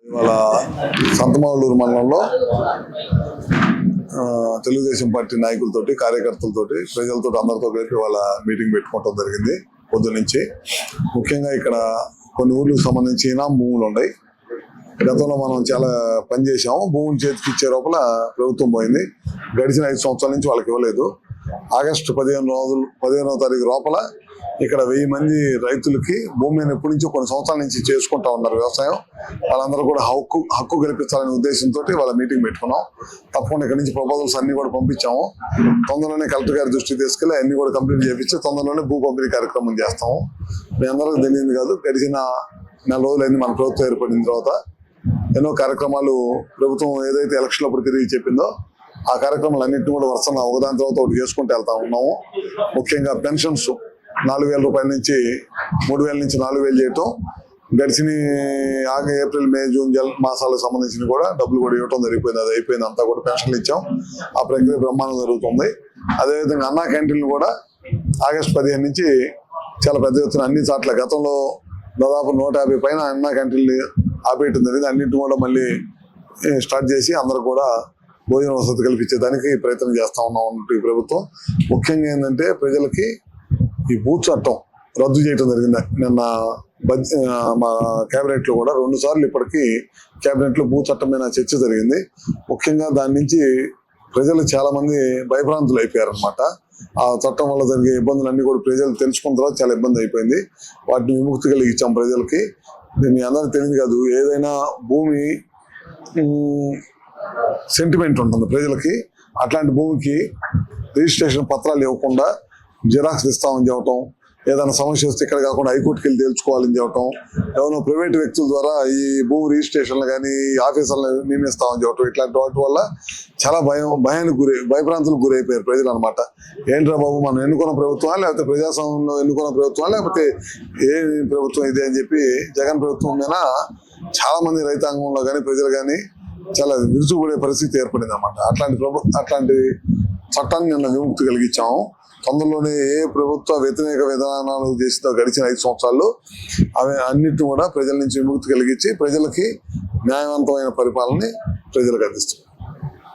ఇవాళ సంతమావలూరు మండలంలో తెలుగుదేశం పార్టీ నాయకులతోటి కార్యకర్తలతోటి ప్రజలతో అందరితో కలిపి వాళ్ళ మీటింగ్ పెట్టుకోవడం జరిగింది పొద్దు నుంచి. ముఖ్యంగా ఇక్కడ కొన్ని ఊర్లకు సంబంధించి ఇనాం భూములు ఉన్నాయి. గతంలో మనం చాలా పనిచేసాము. భూములు చేతికి ఇచ్చే లోపల ప్రభుత్వం పోయింది. గడిచిన 5 సంవత్సరాల నుంచి వాళ్ళకి ఇవ్వలేదు. ఆగస్టు 15వ తారీఖు లోపల ఇక్కడ 1000 మంది రైతులకి భూమి ఎప్పటి నుంచో కొన్ని సంవత్సరాల నుంచి చేసుకుంటా ఉన్నారు వ్యవసాయం. వాళ్ళందరూ కూడా హక్కు కల్పించాలనే ఉద్దేశంతో వాళ్ళ మీటింగ్ పెట్టుకున్నాం. తప్పకుండా ఇక్కడ నుంచి ప్రపోజల్స్ అన్ని కూడా పంపించాము. తొందరలోనే కలెక్టర్ గారి దృష్టికి తీసుకెళ్లి అన్ని కూడా కంప్లీట్ చేయించి తొందరలోనే భూ పంపిణీ కార్యక్రమం చేస్తాము. మీ అందరికీ తెలియదు కాదు, గడిచిన 4 రోజులైంది మన ప్రభుత్వం ఏర్పడిన తర్వాత ఎన్నో కార్యక్రమాలు ప్రభుత్వం ఏదైతే ఎలక్షన్ అప్పుడు తిరిగి చెప్పిందో ఆ కార్యక్రమాలు అన్నింటినీ కూడా వరుసగా ఒకదాని తర్వాత ఒకటి చేసుకుంటూ వెళ్తా ఉన్నాము. ముఖ్యంగా పెన్షన్స్ 4,000 రూపాయల నుంచి 3,000 నుంచి 4,000 చేయటం, గడిచిన ఏప్రిల్, మే, జూన్ మాసాలకు సంబంధించిన కూడా డబ్బులు కూడా ఇవ్వటం జరిగిపోయింది. అది అయిపోయింది, అంతా కూడా పెన్షన్లు ఇచ్చాం. ఆ ప్రక్రియ బ్రహ్మాండం జరుగుతుంది. అదేవిధంగా అన్నా క్యాంటీన్లు కూడా ఆగస్టు 15 నుంచి చాలా పెద్ద ఎత్తున అన్ని చోట్ల గతంలో దాదాపు 150 పైన అన్నా క్యాంటీన్లు ఆపేయటం జరిగింది. అన్నింటిని కూడా మళ్ళీ స్టార్ట్ చేసి అందరూ కూడా భోజన వసతి కల్పించేదానికి ప్రయత్నం చేస్తా ఉన్నాం ఈ ప్రభుత్వం. ముఖ్యంగా ఏంటంటే ప్రజలకి ఈ భూ చట్టం రద్దు చేయడం జరిగింది. నిన్న మా కేబినెట్ లో కూడా 2 సార్లు ఇప్పటికీ కేబినెట్ లో భూ చట్టం మీద చర్చ జరిగింది. ముఖ్యంగా దాని నుంచి ప్రజలు చాలా మంది భయభ్రాంతులు అయిపోయారు అనమాట. ఆ చట్టం వల్ల జరిగే ఇబ్బందులన్నీ కూడా ప్రజలు తెలుసుకున్న తర్వాత చాలా ఇబ్బంది అయిపోయింది. వాటిని విముక్తి కలిగించాం ప్రజలకి. మీ అందరికీ తెలియదు కాదు, ఏదైనా భూమి సెంటిమెంట్ ఉంటుంది ప్రజలకి. అట్లాంటి భూమికి రిజిస్ట్రేషన్ పత్రాలు ఇవ్వకుండా జిరాక్స్ ఇస్తామని చెప్పటం, ఏదైనా సమస్య వస్తే ఇక్కడ కాకుండా హైకోర్టుకి వెళ్ళి తెలుసుకోవాలని చెప్పటం, ఎవరో ప్రైవేట్ వ్యక్తుల ద్వారా ఈ భూమి రిజిస్ట్రేషన్లు కానీ ఆఫీసర్లను నియమిస్తామని చెప్పటం, ఇట్లాంటి వాటి వల్ల చాలా భయభ్రాంతులకు గురైపోయారు ప్రజలు అనమాట. ఏంట్రా బాబు, మనం ఎన్నుకున్న ప్రభుత్వమా లేకపోతే ప్రజాస్వామ్యంలో ఎన్నుకున్న ప్రభుత్వమా లేకపోతే ఏ ప్రభుత్వం ఇదే అని చెప్పి జగన్ ప్రభుత్వం మీద చాలా మంది రైతాంగంలో కానీ ప్రజలు కానీ చాలా విరుచుకుపడే పరిస్థితి ఏర్పడింది అనమాట. అట్లాంటి చట్టాన్ని నిన్న విముక్తి కలిగించాము. తొందరలోనే ఏ ప్రభుత్వ వ్యతిరేక విధానాలు చేసిందో గడిచిన 5 సంవత్సరాల్లో అవి అన్నిటిని కూడా ప్రజల నుంచి విముక్తి కలిగించి ప్రజలకి న్యాయవంతమైన పరిపాలనని ప్రజలకు అందిస్తాం.